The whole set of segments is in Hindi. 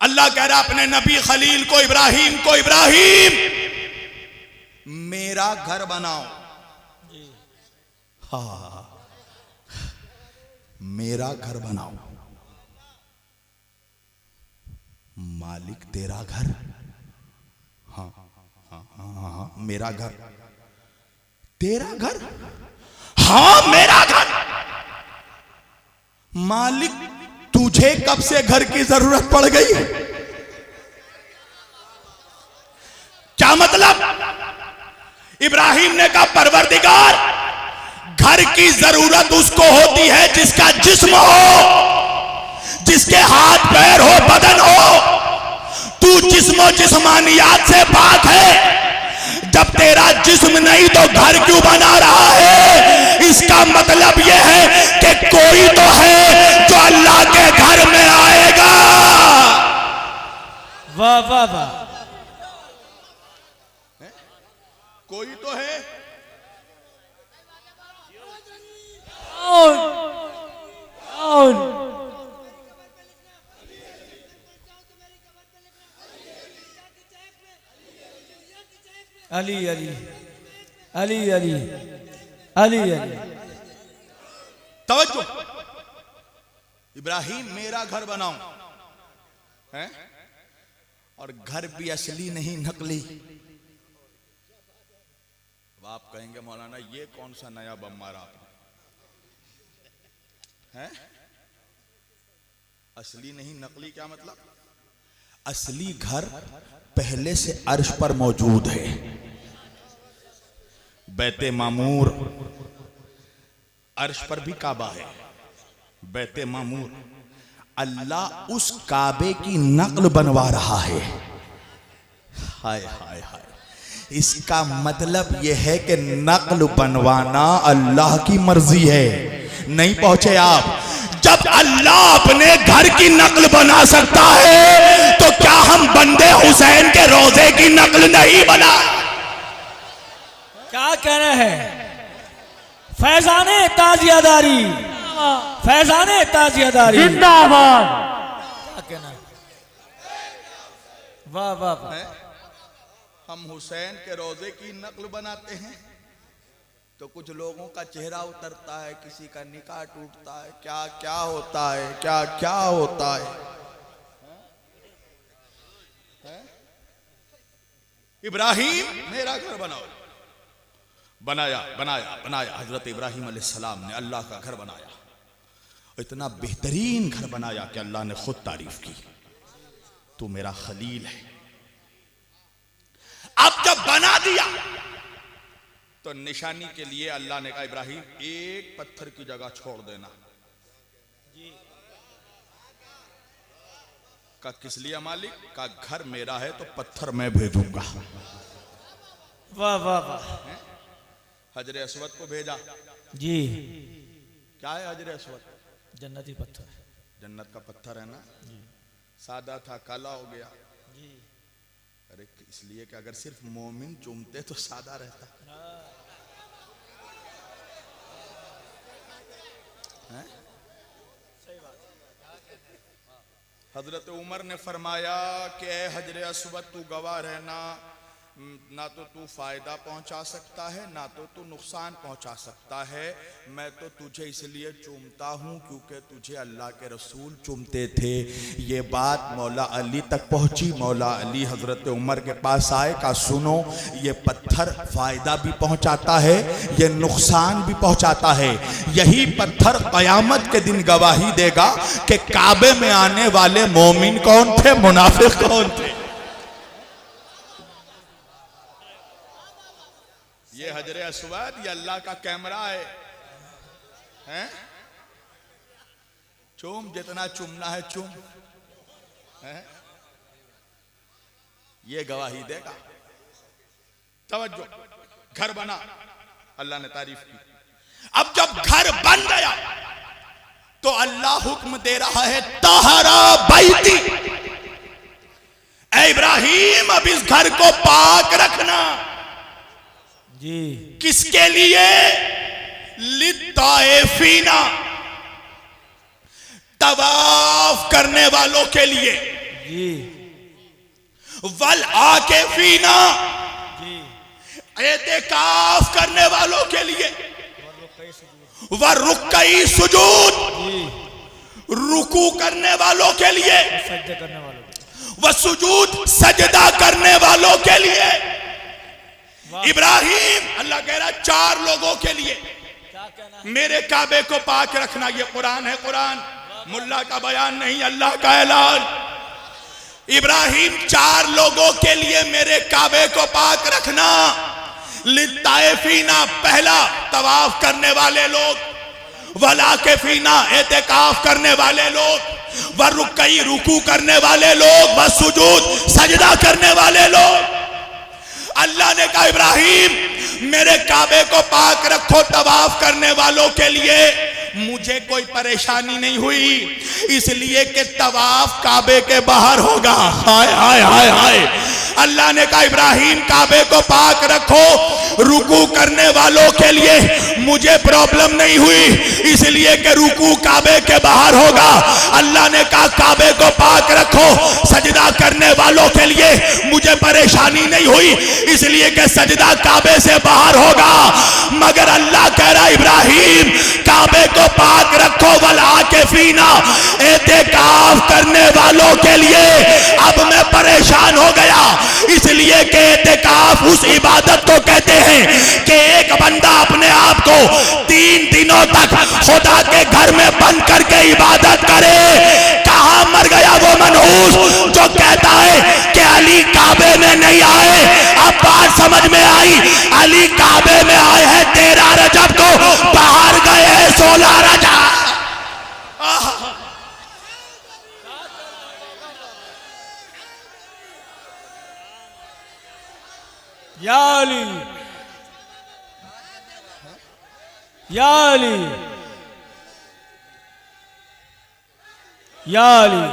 अल्लाह कह रहा अपने नबी खलील को, इब्राहिम को, इब्राहिम मेरा घर बनाओ। हाँ, मेरा घर बनाओ। मालिक तेरा घर? हाँ हाँ हाँ हाँ, मेरा घर। तेरा घर? हाँ मेरा घर। मालिक तुझे कब से घर की जरूरत पड़ गई? क्या मतलब? इब्राहिम ने कहा परवरदिगार, घर की जरूरत उसको होती है जिसका जिस्म हो, जिसके हाथ पैर हो, बदन हो। तू जिस्म जिस्मानियात से पाक है। जब तेरा जिस्म नहीं तो घर क्यों बना रहा है? इसका मतलब यह है कि कोई तो है जो अल्लाह के घर में आएगा। वाह वाह वाह, कोई तो है। अली अली अली अली अली अली। तवज्जो, इब्राहिम मेरा घर बनाओ हैं, और घर भी असली नहीं नकली। अब आप कहेंगे मौलाना ये कौन सा नया बम मारा आपने? हैं? असली नहीं नकली क्या मतलब? असली घर पहले से अर्श पर मौजूद है। बैते मामूर, अर्श पर भी काबा है। बैते मामूर, अल्लाह उस काबे की नकल बनवा रहा है। हाय हाय हाय, इसका मतलब यह है कि नकल बनवाना अल्लाह की मर्जी है। नहीं पहुंचे आप? जब अल्लाह अपने घर की नकल बना सकता है तो क्या हम बंदे हुसैन के रोजे की नकल नहीं बना? क्या कहना है? फैजाने ताजियादारी, फैजाने ताजियादारी जिंदाबाद। क्या कहना है? वाह वाह वाह। हम हुसैन के रोजे की नकल बनाते हैं तो कुछ लोगों का चेहरा उतरता है, किसी का निकाह टूटता है, क्या क्या होता है, क्या क्या होता है। इब्राहिम मेरा घर बनाओ। बनाया बनाया बनाया। हजरत इब्राहिम अलैहिस्सलाम ने अल्लाह का घर बनाया। इतना बेहतरीन घर बनाया कि अल्लाह ने खुद तारीफ की, तू मेरा खलील है। अब जब बना दिया तो निशानी के लिए अल्लाह ने कहा इब्राहिम एक पत्थर की जगह छोड़ देना। का किस लिए मालिक? का घर मेरा है तो पत्थर मैं भेजूंगा। वाह वाह वाह। हजरे अस्वद को भेजा जी। क्या है हजरे अस्वद? जन्नती पत्थर, जन्नत का पत्थर है ना। सादा था, काला हो गया। अरे इसलिए कि अगर सिर्फ मोमिन चूमते तो सादा रहता है। हजरत उमर ने फरमाया कि ए हजरे अस्वद तू गवाह रहना, ना तो तू फायदा पहुंचा सकता है ना तो तू नुकसान पहुंचा सकता है। मैं तो तुझे इसलिए चूमता हूं क्योंकि तुझे अल्लाह के रसूल चूमते थे। ये बात मौला अली तक पहुंची। मौला अली हजरत उमर के पास आए, कहा सुनो ये पत्थर फायदा भी पहुंचाता है, ये नुकसान भी पहुंचाता है। यही पत्थर कयामत के दिन गवाही देगा कि काबे में आने वाले मोमिन कौन थे, मुनाफिक कौन थे। ये हजरे अस्वद, ये अल्लाह का कैमरा है, हैं? चूम जितना चूमना है चूम, हैं? ये गवाही देगा। तवज्जो, घर बना, अल्लाह ने तारीफ की। अब जब घर बन गया तो अल्लाह हुक्म दे रहा है तहरा बैती, ऐ इब्राहिम अब इस घर को पाक रखना। जी। किसके लिए? लित्ताइफीना, तवाफ करने वालों के लिए। जी वल आकिफीना, जी एतेकाफ करने वालों के लिए, जी व रुक्कई सुजूद, रुकू करने वालों के लिए, सज्जा करने वालों व सुजूद सजदा करने वालों के लिए। वाह। इब्राहिम, अल्लाह कह रहा 4 लोगों के लिए क्या कहना है? मेरे काबे को पाक रखना। ये कुरान है, कुरान मुल्ला का बयान नहीं, अल्लाह का ऐलान। इब्राहिम 4 लोगों के लिए मेरे काबे को पाक रखना। लित्ताइफीना, पहला तवाफ करने वाले लोग, वलाकिफीना, एतेकाफ करने वाले लोग, व रुकई, रुकू करने वाले लोग, व सुजूद, सजदा करने वाले लोग। अल्लाह ने कहा इब्राहिम मेरे काबे को पाक रखो तवाफ करने वालों के लिए। मुझे कोई परेशानी नहीं हुई, इसलिए कि तवाफ काबे के बाहर होगा। हाय हाय हाय हाय। अल्लाह ने कहा इब्राहिम काबे को पाक रखो, रुकू करने वालों के लिए मुझे प्रॉब्लम नहीं हुई, इसलिए कि रुकू काबे के बाहर होगा। अल्लाह ने कहा काबे को पाक रखो, सजदा करने वालों के लिए मुझे परेशानी नहीं हुई, इसलिए कि सजदा काबे से बाहर होगा। मगर अल्लाह कह रहा इब्राहिम काबे को पाक रखो, वल आकिफीना, एतेकाफ करने वालों के लिए। अब मैं परेशान हो गया, इसलिए कि एतेकाफ उस इबादत को कहते हैं कि एक बंदा अपने आप को 3 दिनों तक खुदा के घर में बंद करके इबादत करे। कहां मर गया वो मनहूस जो कहता है कि अली काबे में नहीं आए। अब बात समझ में आई, अली काबे में आए हैं 13 रजब को, बाहर गए हैं 16 रजब। या अली, या अली, या अली,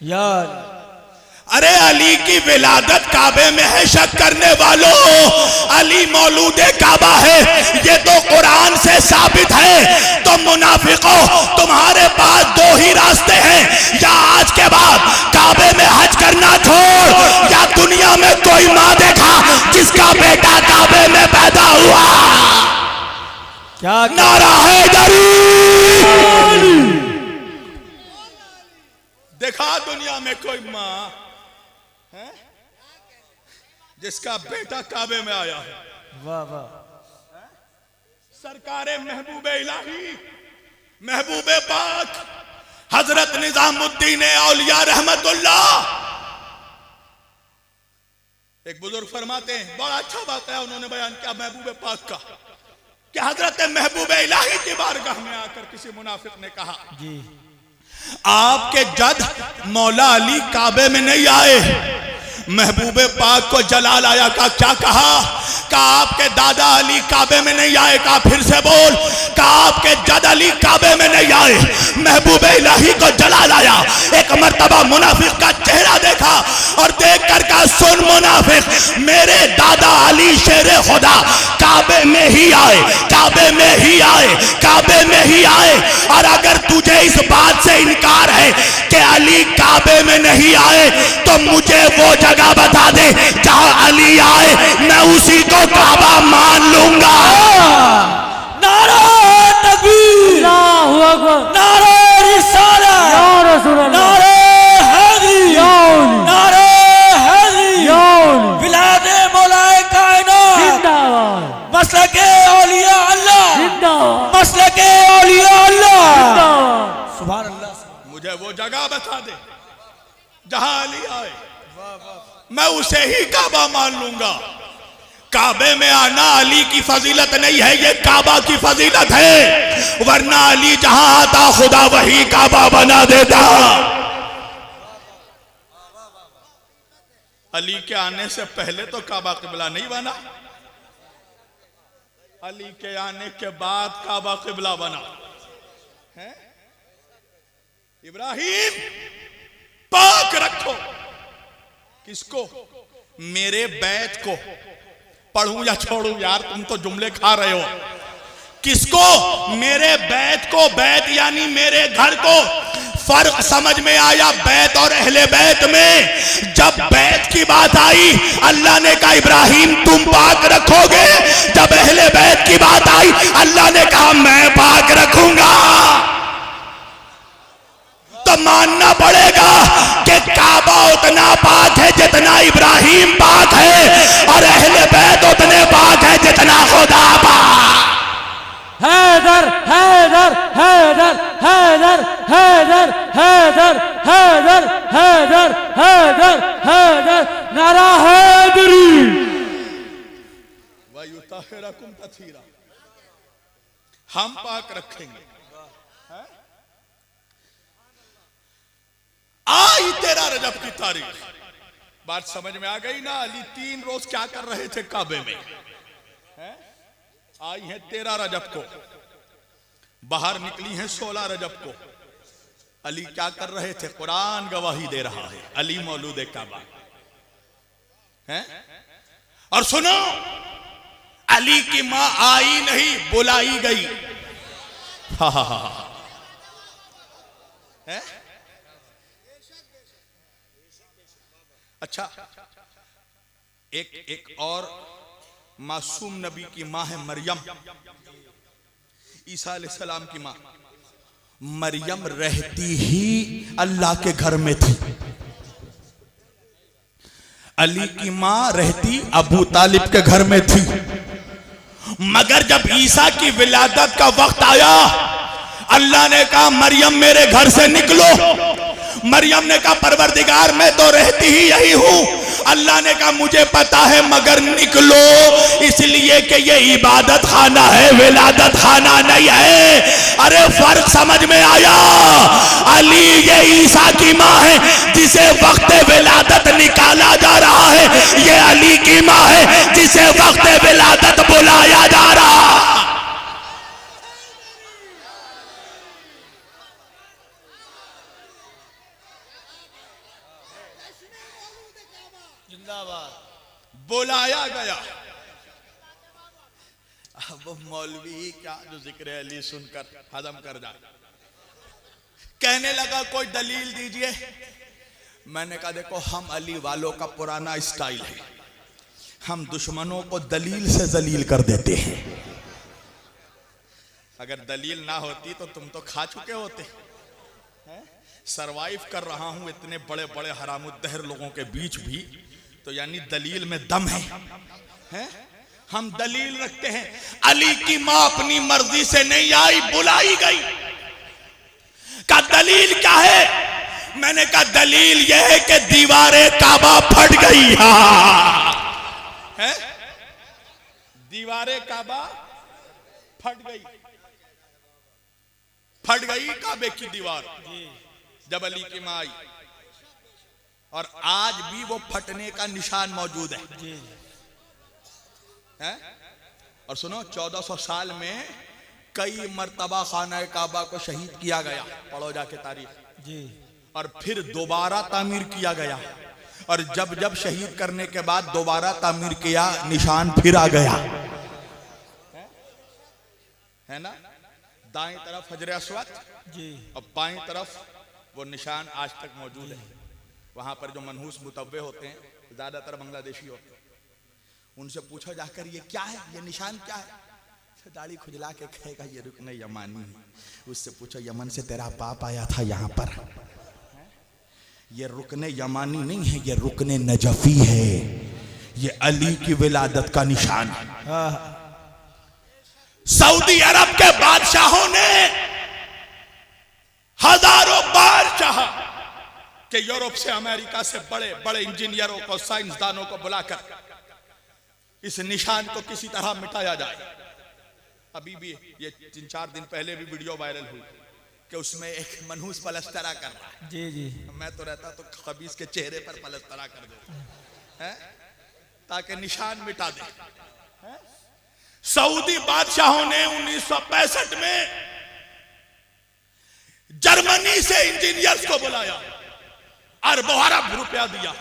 या अली। अरे अली की विलादत काबे में है, शक करने वालों, अली मौलूदे काबा है, ये तो कुरान से साबित है। तो मुनाफिकों, तुम्हारे पास 2 ही रास्ते हैं, या आज के बाद काबे में हज करना छोड़, या दुनिया में कोई माँ देखा जिसका बेटा काबे में पैदा हुआ। क्या नारा हैदरी। देखा दुनिया में कोई माँ है जिसका बेटा काबे में आया है। वाह वाह। सरकारे महबूबे इलाही, महबूबे पाक हजरत निजामुद्दीन औलिया रहमतुल्लाह, एक बुजुर्ग फरमाते हैं, बड़ा अच्छा बात है उन्होंने बयान किया महबूबे पाक का, कि हजरत महबूबे इलाही की बारगाह में आकर किसी मुनाफिक ने कहा जी आपके जद मौला अली काबे में नहीं आए। महबूबे पाक को जलाल आया, का क्या कहा? आपके दादा अली काबे में नहीं आए। का फिर से बोल। का आपके जद अली काबे में नहीं आए। महबूबे इलाही को जलाल आया। एक मर्तबा मुनाफिक का चेहरा देखा और देख कर कहा सुन मुनाफिक, मेरे दादा अली शेरे खुदा काबे में ही आए, काबे में ही आए, काबे में ही आए। और अगर तुझे इस बात से इनकार है कि अली काबे में नहीं आए तो मुझे वो जगह बता दे जहां अली आए, मैं उसी को काबा मान लूंगा। नारा तकबीर, अल्लाहू अकबर, नारा रिसालत, या रसूल अल्लाह, नारा हैदरी, या अली, नारा हैदरी, या अली, विलादे मौलाए कायनात जिंदाबाद, मसलके औलिया अल्लाह जिंदाबाद, मसलके औलिया अल्लाह जिंदाबाद। सुभान अल्लाह। मुझे वो जगह बता दे जहां अली आए, मैं उसे ही काबा मान लूंगा। काबे में आना अली की फजीलत नहीं है, ये काबा की फजीलत है, वरना अली जहां आता खुदा वही काबा बना देता। अली के आने से पहले तो काबा किबला नहीं बना, अली के आने के बाद काबा किबला बना है। इब्राहिम पाक रखो किसको? मेरे बैत को। पढ़ूं या छोड़ूं यार, तुम तो जुमले खा रहे हो। किसको? मेरे बैत को। बैत यानी मेरे घर को। फर्क समझ में आया बैत और अहले बैत में? जब बैत की बात आई अल्लाह ने कहा इब्राहिम तुम पाक रखोगे। जब अहले बैत की बात आई अल्लाह ने कहा मैं पाक रखूंगा। तो मानना पड़ेगा कि काबा उतना पाक है जितना इब्राहिम पाक है, और अहले बैत उतने पाक है जितना खुदा पाक। हैदर हैदर हैदर हैदर हैदर हैदर हैदर हैदर हैदर हैदर नारा हैदरी। वयुताहिरकुम तथीरा, हम पाक रखेंगे। आई 13 रजब की तारीख। बात समझ में आ गई ना? अली 3 रोज क्या कर रहे थे काबे में? आई है 13 रजब को, बाहर निकली है 16 रजब को। अली क्या कर रहे थे? कुरान गवाही दे रहा है। अली मौलूद काबा है। और सुनो, अली की मां आई नहीं, बुलाई गई। है? अच्छा, एक और मासूम नबी की मां है मरियम, ईसा अलैहिस्सलाम की मां। मरियम रहती ही अल्लाह के घर में थी। अली की मां रहती अबू तालिब के घर में थी। मगर जब ईसा की विलादत का वक्त आया अल्लाह ने कहा मरियम मेरे घर से निकलो। मरियम ने कहा परवरदिगार मैं तो रहती ही यही हूं। अल्लाह ने कहा मुझे पता है मगर निकलो, इसलिए कि ये इबादत खाना है, विलादत खाना नहीं है। अरे फर्क समझ में आया? अली ये ईसा की मां है जिसे वक्त विलादत निकाला जा रहा है, ये अली की मां है जिसे वक्त विलादत बुलाया जा रहा है। बुलाया गया। अब मौलवी क्या जो जिक्र अली सुनकर हजम कर जाए। कहने लगा कोई दलील दीजिए। मैंने कहा देखो हम अली वालों का पुराना स्टाइल है, हम दुश्मनों को दलील से जलील कर देते हैं। अगर दलील ना होती तो तुम तो खा चुके होते। सरवाइव कर रहा हूं इतने बड़े बड़े हरामुद्दहर लोगों के बीच भी, तो यानी दलील में दम है? हम दलील रखते हैं। अली की मां अपनी मर्जी से नहीं आई, बुलाई गई। का दलील क्या है? मैंने कहा दलील यह है कि दीवारें काबा फट गई। है? दीवारें काबा फट गई। फट गई काबे की दीवार जब अली की मां आई, और आज भी वो फटने का निशान मौजूद है? और सुनो 1400 साल में कई मर्तबा खाना काबा को शहीद किया गया, पढ़ो जाके तारीख जी। और फिर दोबारा तामीर किया गया, और जब जब शहीद करने के बाद दोबारा तामीर किया निशान फिर आ गया। है ना? दाएं तरफ हजर अस्वद जी, और बाएं तरफ वो निशान आज तक मौजूद है। वहां पर जो मनहूस मुतव्वे होते हैं ज्यादातर बांग्लादेशी होते हैं, उनसे पूछो जाकर ये क्या है, ये निशान क्या है? दाढ़ी खुजला के कहेगा ये रुकने यमानी है। उससे पूछो यमन से तेरा बाप आया था यहाँ पर? ये रुकने यमानी नहीं है, ये रुकने नजफी है। ये अली की विलादत का निशान है। सऊदी अरब के बादशाहों ने हजारों बार चाहा कि यूरोप से अमेरिका से बड़े बड़े इंजीनियरों को, साइंसदानों को बुलाकर इस निशान को किसी तरह मिटाया जाए। अभी भी ये 3-4 दिन पहले भी वीडियो वायरल हुई कि उसमें एक मनहूस पलस्तरा कर रहा है। जी जी, मैं तो रहता तो खबीस के चेहरे पर पलस्तरा कर दे ताकि निशान मिटा दे। सऊदी बादशाहों ने 1965 में जर्मनी से इंजीनियर्स को बुलाया, अरबों अरब रुपया दिया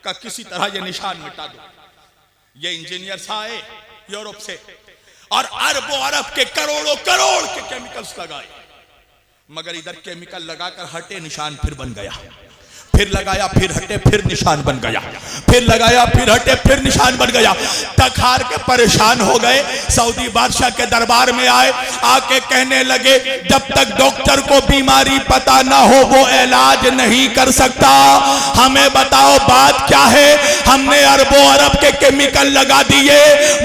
का किसी तरह ये निशान मिटा दो। ये इंजीनियर्स आए यूरोप से और अरबों अरब के करोड़ों करोड़ के केमिकल्स लगाए, मगर इधर केमिकल लगाकर हटे निशान फिर बन गया, फिर लगाया फिर हटे फिर निशान बन गया, फिर लगाया फिर हटे फिर निशान बन गया। थक हार के परेशान हो गए, सऊदी बादशाह के दरबार में आए, आके कहने लगे जब तक डॉक्टर को बीमारी पता ना हो वो इलाज नहीं कर सकता, हमें बताओ बात क्या है। हमने अरबों अरब के केमिकल लगा दिए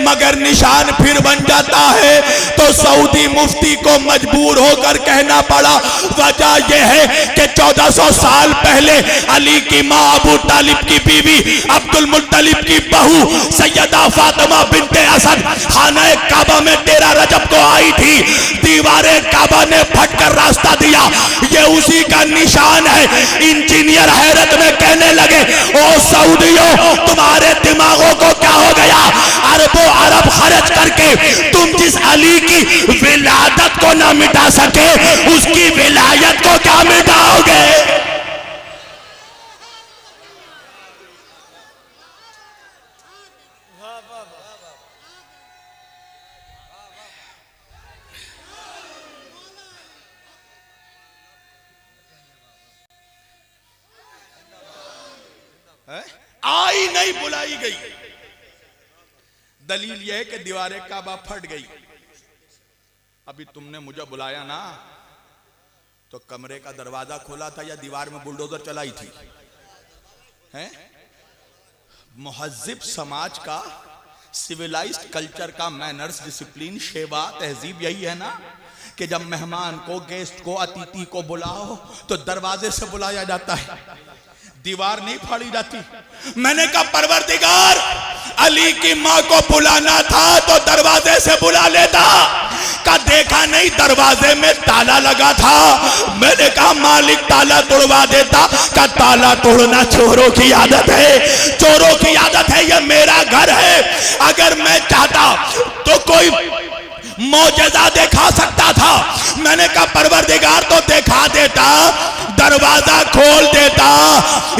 मगर निशान फिर बन जाता है। तो सऊदी मुफ्ती को मजबूर होकर कहना पड़ा, वजह यह है कि 1400 साल पहले अली की माँ अबू तालिब की बीवी अब्दुल मुत्तलिब की बहू सैयदा फातिमा बिनते असद खाना काबा में 13 रजब को आई थी, दीवारे काबा ने फटकर रास्ता दिया, ये उसी का निशान है। इंजीनियर हैरत में कहने लगे, ओ सऊदियों तुम्हारे दिमागों को क्या हो गया, अरबों अरब खर्च करके तुम जिस अली की विलादत को ना मिटा सके उसकी विलायत को क्या मिटाओगे। आई नहीं बुलाई गई, दलील यह है कि दीवारें काबा फट गई। अभी तुमने मुझे बुलाया ना तो कमरे का दरवाजा खोला था या दीवार में बुलडोजर चलाई थी? हैं? मुहज्जिब समाज का, सिविलाइज्ड कल्चर का मैनर्स, डिसिप्लिन, शेवा, तहजीब यही है ना कि जब मेहमान को, गेस्ट को, अतिथि को बुलाओ तो दरवाजे से बुलाया जाता है, दीवार नहीं फाड़ी जाती। मैंने कहा परवरदिगार अली की माँ को बुलाना था तो दरवाजे से बुला लेता, का देखा नहीं दरवाजे में ताला लगा था। मैंने कहा मालिक ताला तोड़वा देता, का ताला तोड़ना चोरों की आदत है, चोरों की आदत है, ये मेरा घर है। अगर मैं चाहता तो कोई मौजज़ा दिखा सकता था, मैंने कहा परवरदिगार तो दिखा देता, दरवाजा खोल देता,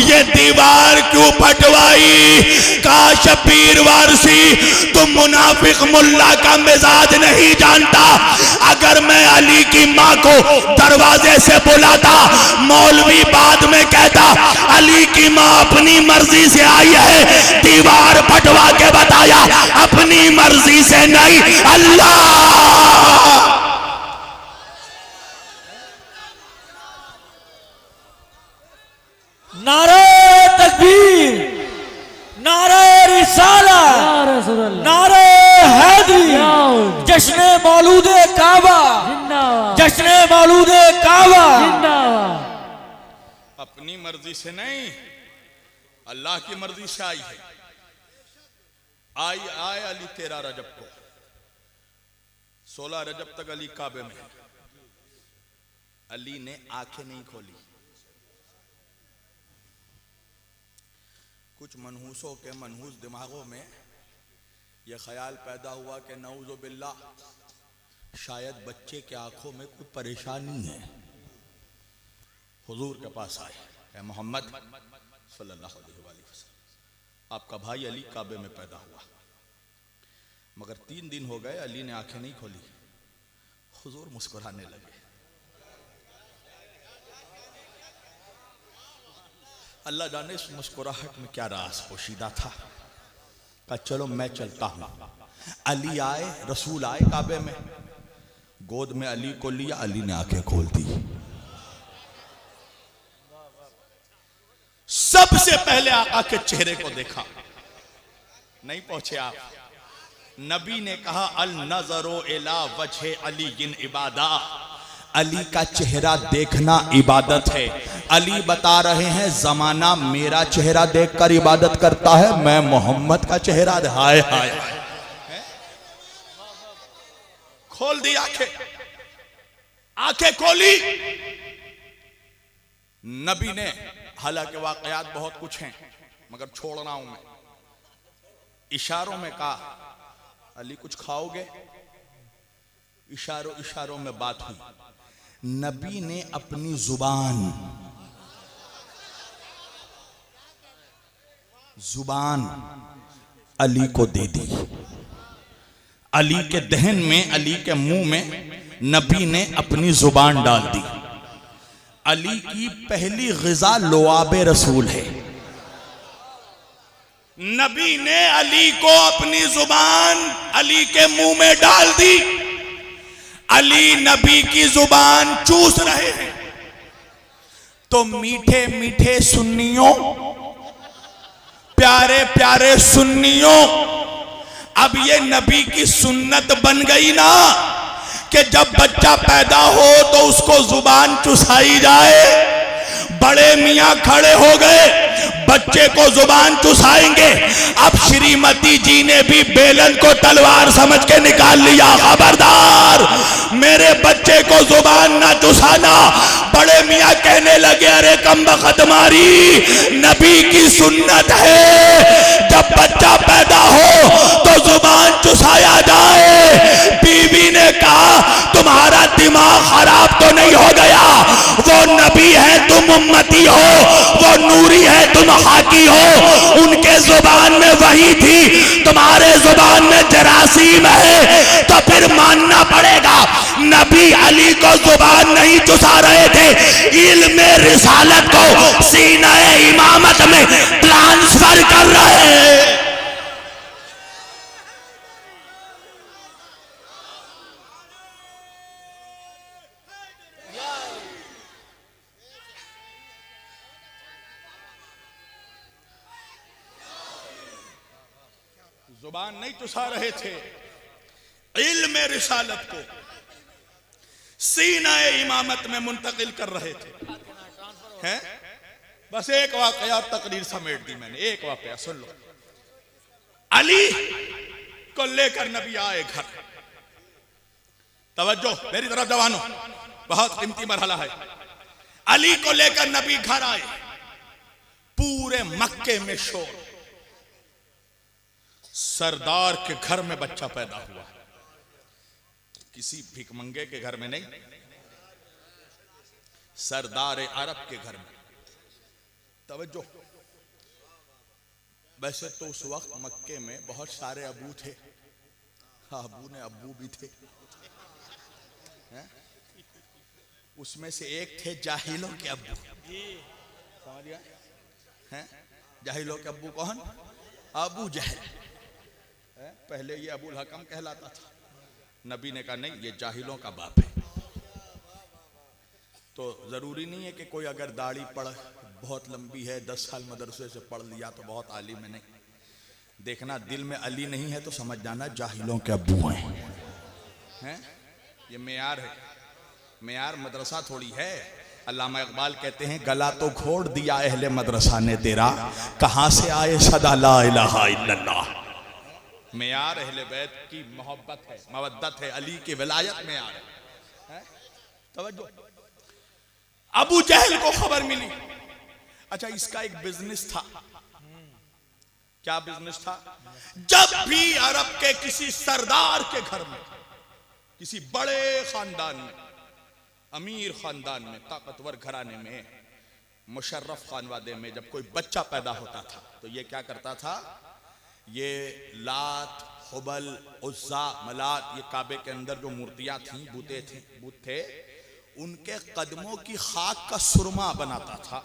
ये दीवार क्यों फटवाई। काश पीर वारसी तुम मुनाफिक मुल्ला का मिजाज नहीं जानता, अगर मैं अली की माँ को दरवाजे से बुलाता, मौलवी बाद में कहता अली की माँ अपनी मर्जी से आई है, दीवार फटवा के बताया अपनी मर्जी से नहीं, अल्लाह। नारे तकबीर, नारे रिसाला, नारे हैदरी, जश्न मौलूदे काबा, जश्न मौलूदे काबा। अपनी मर्जी से नहीं, अल्लाह की मर्जी से आई है। आए अली 13 रजब को, 16 रजब तक अली काबे में। अली ने आंखें नहीं खोली। कुछ मनहूसों के मनहूस दिमागों में यह ख्याल पैदा हुआ कि नऊज़ु बिल्लाह शायद बच्चे के आंखों में कोई परेशानी है। हुजूर के पास आए, ए मोहम्मद सल्लल्लाहु अलैहि वसल्लम, आपका भाई अली काबे में पैदा हुआ, मगर 3 दिन हो गए अली ने आंखें नहीं खोली। हुजूर मुस्कुराने लगे। अल्लाह जाने इस मुस्कुराहट में क्या राज पोशीदा था। कहा चलो मैं चलता हूं। अली आए, रसूल आए काबे में, गोद में अली को लिया, अली ने आंखें खोल दी। सबसे पहले आका के चेहरे को देखा। नहीं पहुंचे आप, नबी ने कहा अल नजरो इला वजहे अली जिन इबादा, अली का चेहरा देखना इबादत है। अली बता रहे हैं जमाना मेरा चेहरा देखकर इबादत करता है, मैं मोहम्मद का चेहरा। हाय हाय, खोल दी आंखें, आंखें खोली नबी ने। हालांकि वाकयात बहुत कुछ हैं मगर छोड़ रहा हूं मैं। इशारों में कहा अली कुछ खाओगे, इशारों इशारों में बात हुई। नबी ने अपनी जुबान अली को दे दी। अली के दहन में, अली के मुंह में नबी ने अपनी जुबान डाल दी। अली की पहली ग़िज़ा लुआबे रसूल है। नबी ने अली को अपनी जुबान अली के मुंह में डाल दी। अली नबी की जुबान चूस रहे हैं। तो मीठे मीठे सुन्नियों, प्यारे प्यारे सुन्नियों, अब ये नबी की सुन्नत बन गई ना कि जब बच्चा पैदा हो तो उसको जुबान चुसाई जाए। बड़े मियां खड़े हो गए, बच्चे को जुबान चुसाएंगे। अब श्रीमती जी ने भी बेलन को तलवार समझ के निकाल लिया, खबरदार मेरे बच्चे को जुबान ना चुसाना। बड़े मियां कहने लगे, अरे कमबख्त मारी, नबी की सुन्नत है जब बच्चा पैदा हो तो जुबान चुसाया जाए। बीवी ने कहा, तुम्हारा दिमाग खराब तो नहीं हो गया? वो नबी है, तुम उम्मती हो, वो नूरी है, तुम हाकी हो। उनके जुबान में वही थी, तुम्हारे जुबान में जरासीम है। तो फिर मानना पड़ेगा नबी अली को जुबान नहीं चुसा रहे थे, इल्म रिसालत को सीना इमामत में ट्रांसफर कर रहे। जुबान नहीं चुसा रहे थे, इल्म रिसालत को सीना इमामत में मुंतकिल कर रहे थे। हैं? बस एक वाकया और तकरीर समेट दी मैंने। एक वाकया सुन लो। अली को लेकर नबी आए घर। तवज्जो मेरी तरफ जवानों, बहुत कीमती मरहला है। अली को लेकर नबी घर आए। पूरे मक्के में शोर। सरदार के घर में बच्चा पैदा हुआ, किसी भिखमंगे के घर में नहीं, सरदार अरब के घर में। तवज्जो, वैसे तो उस वक्त मक्के में बहुत सारे अबू थे, अबू ने अब्बू भी थे। उसमें से एक थे जाहिलों के अब्बू। समझ गया? जाहिलों के अब्बू कौन? अबू जहल। पहले ये अबुल हकम कहलाता था। नबी ने कहा नहीं, ये जाहिलों का बाप है। तो जरूरी नहीं है कि कोई अगर दाढ़ी पढ़ बहुत लंबी है, 10 साल मदरसे से पढ़ लिया तो बहुत आलिम है, नहीं। देखना दिल में अली नहीं है तो समझ जाना जाहिलों के अब्बू हैं। ये मेयार है, मेयार मदरसा थोड़ी है। अल्लामा इकबाल कहते हैं, गला तो घोड़ दिया अहले मदरसा ने तेरा, कहां से आए सदा ला इलाहा इल्लल्लाह। मेयार अहले बैत की मोहब्बत है, मवद्दत है, अली की विलायत में आ है। तवज्जो, अबू जहल को खबर मिली। अच्छा, इसका एक बिजनेस था। क्या बिजनेस था? जब भी अरब के किसी सरदार के घर में, किसी बड़े खानदान में, अमीर खानदान में, ताकतवर घराने में, मुशर्रफ खानवादे में जब कोई बच्चा पैदा होता था तो ये क्या करता था? ये लात, हुबल, उज़्ज़ा, मलात, ये काबे के अंदर जो मूर्तियां थीं, बुत थे, उनके कदमों की खाक का सुरमा बनाता था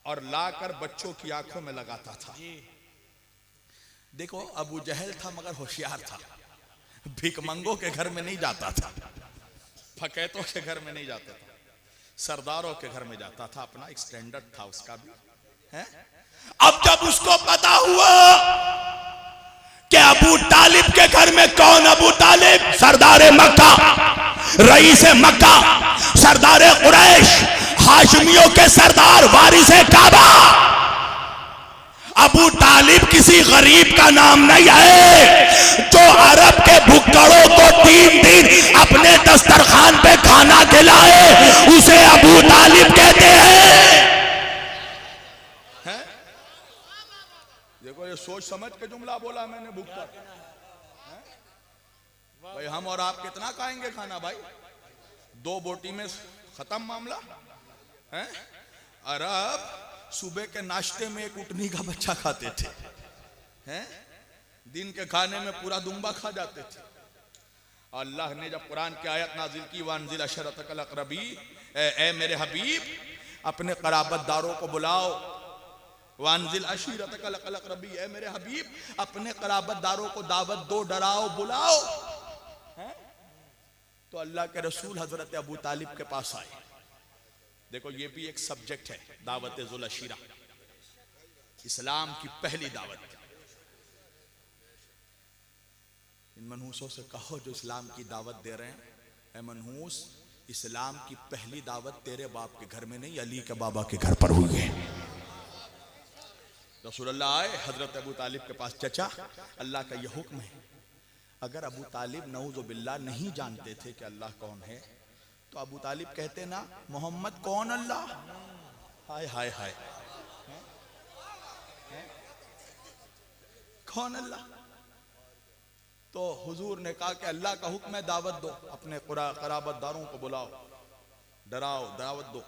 और लाकर बच्चों की आंखों में लगाता था। देखो, अबू जहल था मगर होशियार था। भिखमंगों के घर में नहीं जाता था, फकैतों के घर में नहीं जाता था, सरदारों के घर में जाता था। अपना एक स्टैंडर्ड था उसका भी है। अब जब उसको पता हुआ कि अबू तालिब के घर में, कौन अबू तालिब? सरदार मक्का, रईस मक्का, सरदार कुरैश, हाशमियों के सरदार, वारिस काबा। अबू तालिब किसी गरीब का नाम नहीं है। जो अरब के भुक्कड़ों को 3 दिन अपने दस्तरखान पे खाना खिलाए, उसे अबू तालिब कहते हैं। देखो, ये सोच समझ के जुमला बोला मैंने, भुक्कड़। भाई हम और आप कितना खाएंगे खाना भाई? 2 बोटी में खत्म मामला है। अरब सुबह के नाश्ते में एक उटनी का बच्चा खाते थे, हैं? दिन के खाने में पूरा दुम्बा खा जाते थे। अल्लाह ने जब कुरान की आयत नाजिल की, वानजिल अशरतकल अक़रबी, ए मेरे हबीब अपने क़राबतदारों को बुलाओ, वानजिल अशीरतकल अक़रबी, ए मेरे हबीब अपने क़राबतदारों को दावत दो, डराओ, बुलाओ। तो अल्लाह के रसूल हजरत अबू तालिब के पास आए। देखो ये भी एक सब्जेक्ट है, दावत ज़ुल अशीरा, इस्लाम की पहली दावत। इन मनहूसों से कहो जो इस्लाम की दावत दे रहे हैं, ए मनहूस, इस्लाम की पहली दावत तेरे बाप के घर में नहीं, अली के बाबा के घर पर हुई है। रसूलुल्लाह आए हजरत अबू तालिब के पास, चचा अल्लाह का यह हुक्म है। अगर अबू तालिब नऊज़ु बिल्लाह नहीं जानते थे कि अल्लाह कौन है, तो अबू तालिब कहते ना, मोहम्मद कौन अल्लाह? हाय हाय हाय, कौन अल्लाह? तो हुजूर ने कहा कि अल्लाह का हुक्म है, दावत दो, अपने क़राबतदारों को बुलाओ, डराओ, दावत दो।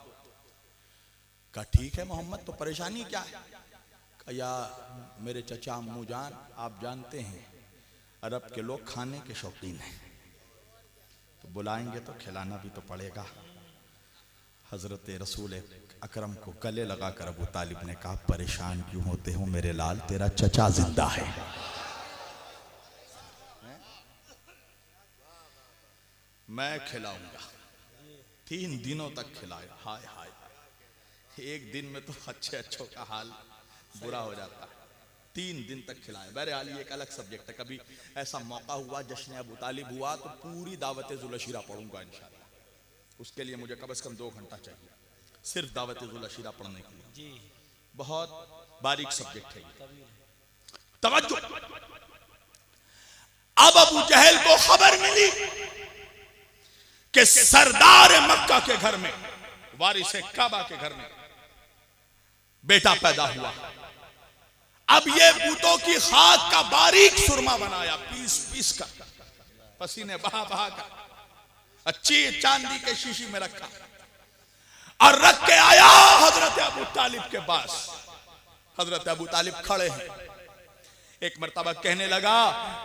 कहा ठीक है मोहम्मद, तो परेशानी क्या है? कहा या मेरे चचा अम्मू जान, आप जानते हैं अरब के लोग खाने के शौकीन हैं, तो बुलाएंगे तो खिलाना भी तो पड़ेगा। हजरत रसूल अकरम को गले लगाकर अबू तालिब ने कहा, परेशान क्यों होते हो मेरे लाल, तेरा चचा जिंदा है। मैं खिलाऊंगा। 3 दिनों तक खिलाया। हाय हाय हाय, एक दिन में तो अच्छों का हाल बुरा हो जाता है। 3 दिन तक खिलाया। बहरहाल ये एक अलग सब्जेक्ट है, कभी ऐसा मौका हुआ जश्न अबू तालिब हुआ तो पूरी दावत ज़ुल अशीरा पढ़ूंगा इंशाअल्लाह। उसके लिए मुझे कम से कम 2 घंटा चाहिए सिर्फ दावत ज़ुल अशीरा पढ़ने के लिए। बहुत बारीक सब्जेक्ट है ये। तवज्जो, अब अबू जहल को खबर मिली कि सरदार मक्का के घर में, वारिस काबा के घर में बेटा पैदा हुआ। अब ये बूतों की खाक का बारीक सुरमा बनाया, पीस पीस कर, पसीने बहा बहा कर, अच्छी चांदी के शीशी में रखा और रख के आया हजरत अबू तालिब के पास। हजरत अबू तालिब खड़े हैं। एक मर्तबा कहने लगा,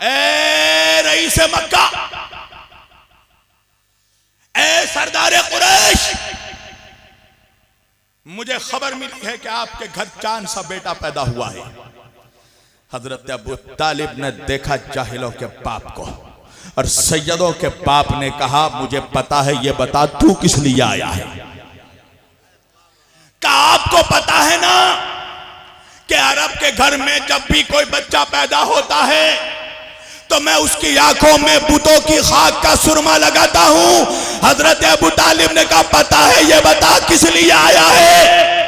ए रईस मक्का, ए सरदार कुरैश, मुझे खबर मिली है कि आपके घर चांद सा बेटा पैदा हुआ है। हजरत अबू तालिब ने देखा जाहिलों के बाप को और सैयदों के बाप ने कहा, मुझे पता है, ये बता तू किस लिए आया है? क्या आपको पता है ना कि अरब के घर में जब भी कोई बच्चा पैदा होता है तो मैं उसकी आंखों में बुतों की खाक का सुरमा लगाता हूं। हजरत अबू तालिब ने कहा, पता है, ये बता किस लिए आया है?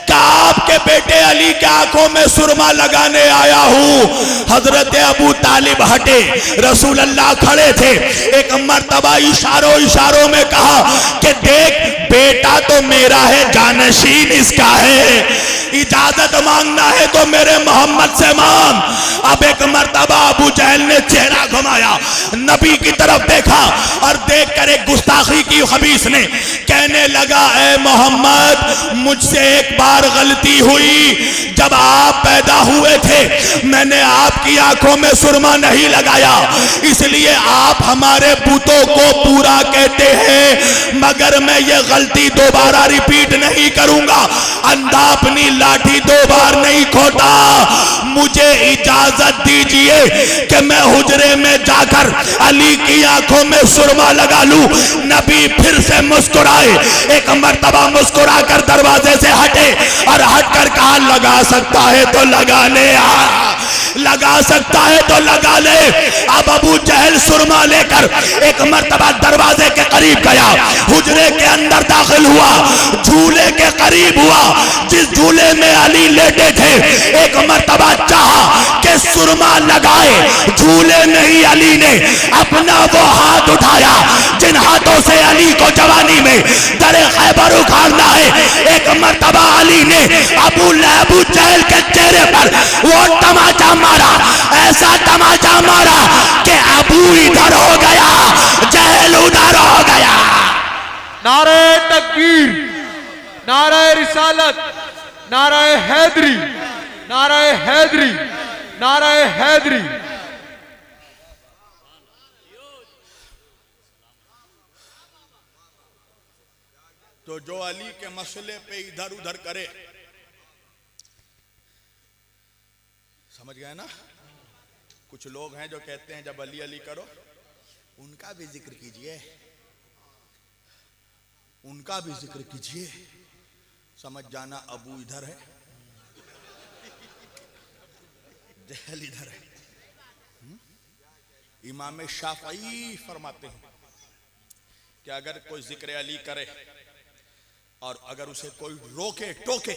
क्या आपके बेटे अली के आंखों में सुरमा लगाने आया हूं। हजरत अबू तालिब हटे, रसूल अल्लाह खड़े थे। एक मर्तबा इशारों में कहा कि देख, बेटा तो मेरा है, जानशीन इसका है, इजाजत मांगना है तो मेरे मोहम्मद से मांग। अब एक मर्तबा अबू जहल ने चेहरा घुमाया, नबी की तरफ देखा और देखकर एक गुस्ताखी की खबीस ने कहने लगा, ए मोहम्मद, मुझसे एक बार गलती हुई। जब आप पैदा हुए थे मैंने आपकी आंखों में सुरमा नहीं लगाया, इसलिए आप हमारे बूतों को पूरा कहते हैं, मगर मैं ये गलती दोबारा रिपीट नहीं करूंगा। अंधा अपनी लाठी 2 बार नहीं खोता। मुझे इजाजत दीजिए कि मैं हुजरे में जाकर अली की आंखों में सुरमा लगा लूं। नबी फिर से मुस्कुराए, एक मर्तबा मुस्कुराकर दरवाजे से हटे और हटकर कहा, लगा सकता है तो लगा ले, लगा सकता है तो लगा ले। अब अबू जहल सुरमा लेकर एक मर्तबा दरवाजे के करीब गया, हुजरे के अंदर दाखिल हुआ, झूले के करीब हुआ जिस झूले में अली लेटे थे। एक मर्तबा चाहा कि सुरमा लगाए, झूले में ही अली ने अपना वो हाथ उठाया जिन हाथों से अली को जवानी में दरे खैबर उखाड़ना है। एक मर्तबा अली ने अबू जहल के चेहरे पर वो तमाचा मारा, ऐसा तमाचा मारा कि अबू इधर हो गया, जहल उधर हो गया। नारे तकबीर, नारे रिसालत, नारे हैदरी, नारे हैदरी, नारे हैदरी। तो जो अली के मसले पे इधर उधर करे, समझ गए ना? कुछ लोग हैं जो कहते हैं जब अली अली करो उनका भी जिक्र कीजिए, उनका भी जिक्र कीजिए। समझ जाना अबू इधर है, जहल इधर है। इमाम शाफई फरमाते हैं कि अगर कोई जिक्र अली करे और अगर उसे कोई रोके टोके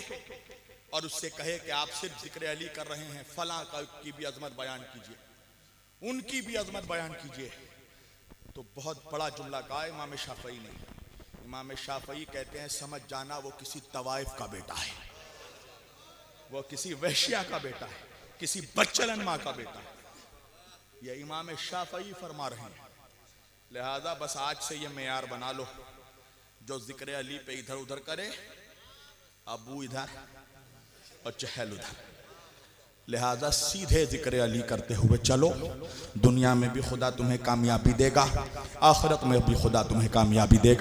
और उससे कहे कि आप सिर्फ जिक्र अली कर रहे हैं, फलां की भी अजमत बयान कीजिए, उनकी भी अजमत बयान कीजिए, तो बहुत बड़ा जुमला कहा इमाम शाफई ने। इमाम शाफई कहते हैं समझ जाना वो किसी तवाइफ का बेटा है, वो किसी वहशिया का बेटा है, किसी बच्चलन माँ का बेटा है। ये इमाम शाफई फरमा रहे हैं। लिहाजा बस आज से ये मेयार बना लो, जो जिक्र अली पे इधर उधर करे, अबू इधर और चहल उधर। लिहाजा सीधे जिक्र अली करते हुए चलो, दुनिया में भी खुदा तुम्हें कामयाबी देगा, आखिरत में भी खुदा तुम्हें कामयाबी देगा।